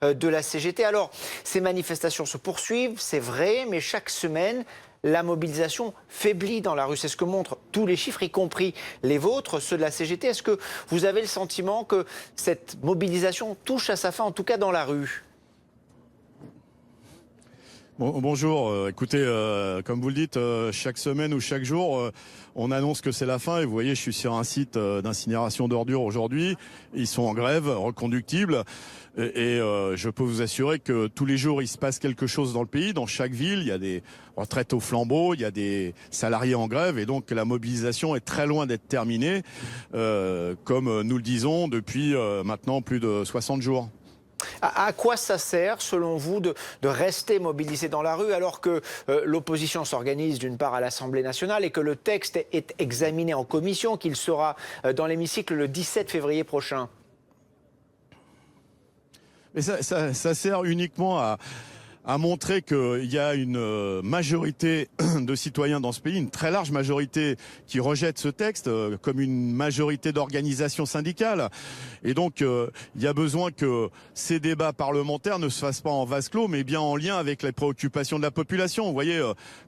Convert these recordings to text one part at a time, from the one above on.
de la CGT. Alors, ces manifestations se poursuivent, c'est vrai, mais chaque semaine, la mobilisation faiblit dans la rue. C'est ce que montrent tous les chiffres, y compris les vôtres, ceux de la CGT. Est-ce que vous avez le sentiment que cette mobilisation touche à sa fin, en tout cas dans la rue ? Bonjour, écoutez, comme vous le dites, chaque semaine ou chaque jour, on annonce que c'est la fin. Et vous voyez, je suis sur un site d'incinération d'ordures aujourd'hui. Ils sont en grève, reconductibles. Et je peux vous assurer que tous les jours, il se passe quelque chose dans le pays. Dans chaque ville, il y a des retraites au flambeau, il y a des salariés en grève. Et donc, la mobilisation est très loin d'être terminée, comme nous le disons depuis maintenant plus de 60 jours. À quoi ça sert, selon vous, de rester mobilisé dans la rue alors que l'opposition s'organise d'une part à l'Assemblée nationale et que le texte est examiné en commission, qu'il sera dans l'hémicycle le 17 février prochain ? Mais ça sert uniquement à montrer qu'il y a une majorité de citoyens dans ce pays, une très large majorité qui rejette ce texte, comme une majorité d'organisations syndicales. Et donc, il y a besoin que ces débats parlementaires ne se fassent pas en vase clos, mais bien en lien avec les préoccupations de la population. Vous voyez,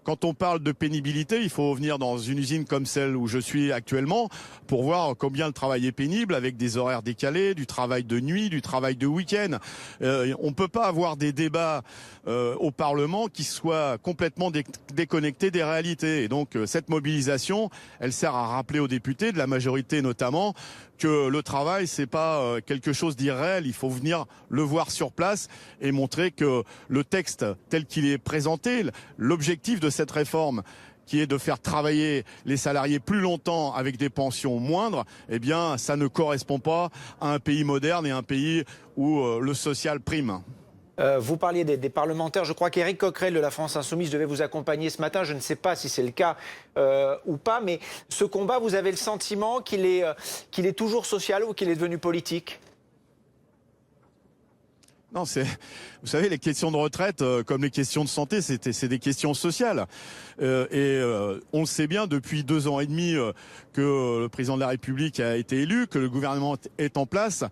quand on parle de pénibilité, il faut venir dans une usine comme celle où je suis actuellement pour voir combien le travail est pénible, avec des horaires décalés, du travail de nuit, du travail de week-end. On peut pas avoir des débats au Parlement qui soit complètement déconnecté des réalités. Et donc cette mobilisation, elle sert à rappeler aux députés, de la majorité notamment, que le travail, c'est pas quelque chose d'irréel. Il faut venir le voir sur place et montrer que le texte tel qu'il est présenté, l'objectif de cette réforme, qui est de faire travailler les salariés plus longtemps avec des pensions moindres, eh bien, ça ne correspond pas à un pays moderne et un pays où le social prime. Vous parliez des parlementaires. Je crois qu'Éric Coquerel de la France Insoumise devait vous accompagner ce matin. Je ne sais pas si c'est le cas ou pas, mais ce combat, vous avez le sentiment qu'il est toujours social ou qu'il est devenu politique ? Non, vous savez, les questions de retraite, comme les questions de santé, c'est des questions sociales. On le sait bien depuis 2 ans et demi que le président de la République a été élu, que le gouvernement est en place.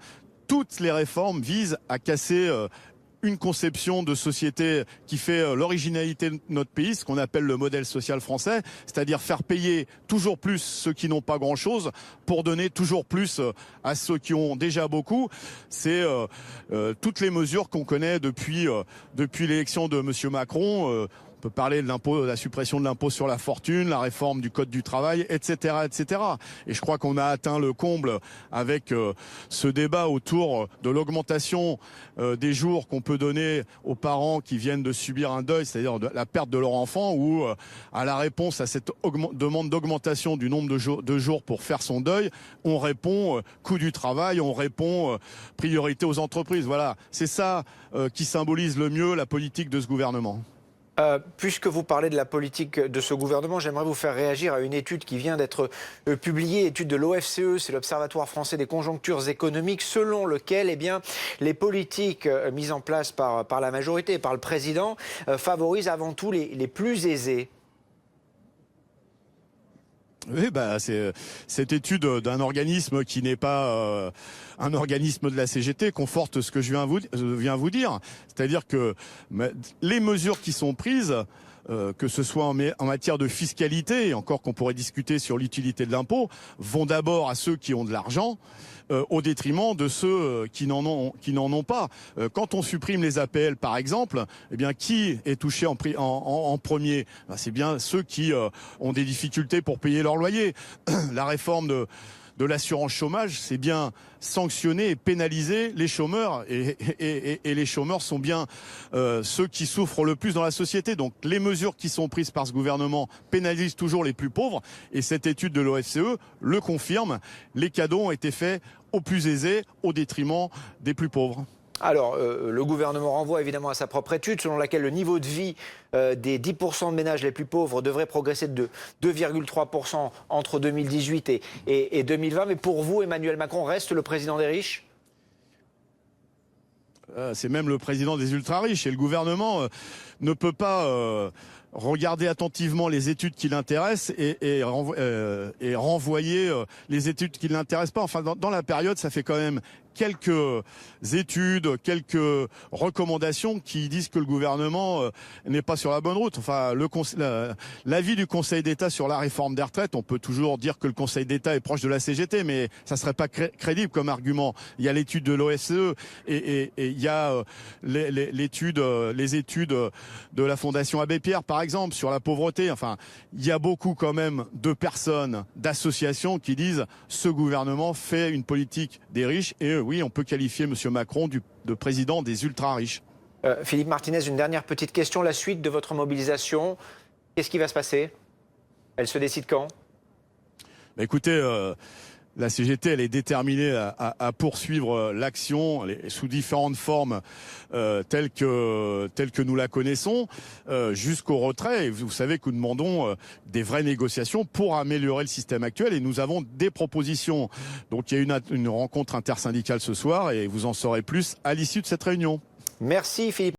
Toutes les réformes visent à casser une conception de société qui fait l'originalité de notre pays, ce qu'on appelle le modèle social français, c'est-à-dire faire payer toujours plus ceux qui n'ont pas grand-chose pour donner toujours plus à ceux qui ont déjà beaucoup. C'est toutes les mesures qu'on connaît depuis l'élection de M. Macron. On peut parler de l'impôt, de la suppression de l'impôt sur la fortune, la réforme du code du travail, etc., etc. Et je crois qu'on a atteint le comble avec ce débat autour de l'augmentation des jours qu'on peut donner aux parents qui viennent de subir un deuil, c'est-à-dire la perte de leur enfant, ou à la réponse à cette demande d'augmentation du nombre de jours pour faire son deuil, on répond coût du travail, on répond priorité aux entreprises. Voilà, c'est ça qui symbolise le mieux la politique de ce gouvernement. Puisque vous parlez de la politique de ce gouvernement, j'aimerais vous faire réagir à une étude qui vient d'être publiée, étude de l'OFCE, c'est l'Observatoire français des conjonctures économiques, selon lequel les politiques mises en place par la majorité, par le président, favorisent avant tout les plus aisés. Oui, c'est cette étude d'un organisme qui n'est pas un organisme de la CGT conforte ce que je viens vous dire. C'est-à-dire que les mesures qui sont prises, que ce soit en matière de fiscalité, et encore qu'on pourrait discuter sur l'utilité de l'impôt, vont d'abord à ceux qui ont de l'argent, au détriment de ceux qui n'en ont pas. Quand on supprime les APL, par exemple, eh bien, qui est touché en premier ? C'est bien ceux qui ont des difficultés pour payer leur loyer. La réforme de l'assurance chômage, c'est bien sanctionner et pénaliser les chômeurs. Et les chômeurs sont bien ceux qui souffrent le plus dans la société. Donc les mesures qui sont prises par ce gouvernement pénalisent toujours les plus pauvres. Et cette étude de l'OFCE le confirme. Les cadeaux ont été faits aux plus aisés au détriment des plus pauvres. Alors, le gouvernement renvoie évidemment à sa propre étude selon laquelle le niveau de vie des 10% de ménages les plus pauvres devrait progresser de 2,3% entre 2018 et 2020. Mais pour vous, Emmanuel Macron reste le président des riches ? C'est même le président des ultra-riches. Et le gouvernement ne peut pas regarder attentivement les études qui l'intéressent et renvoyer les études qui ne l'intéressent pas. Enfin, dans la période, ça fait quand même quelques études, quelques recommandations qui disent que le gouvernement n'est pas sur la bonne route. Enfin, l'avis du Conseil d'État sur la réforme des retraites, on peut toujours dire que le Conseil d'État est proche de la CGT, mais ça serait pas crédible comme argument. Il y a l'étude de l'OFCE et il y a les études de la Fondation Abbé Pierre, par exemple, sur la pauvreté. Enfin, il y a beaucoup quand même de personnes, d'associations qui disent ce gouvernement fait une politique des riches et oui, on peut qualifier M. Macron de président des ultra-riches. Philippe Martinez, une dernière petite question. La suite de votre mobilisation, qu'est-ce qui va se passer? Elle se décide quand? Écoutez, la CGT, elle est déterminée à poursuivre l'action sous différentes formes telles que nous la connaissons jusqu'au retrait. Et vous savez que nous demandons des vraies négociations pour améliorer le système actuel et nous avons des propositions. Donc il y a une rencontre intersyndicale ce soir et vous en saurez plus à l'issue de cette réunion. Merci Philippe.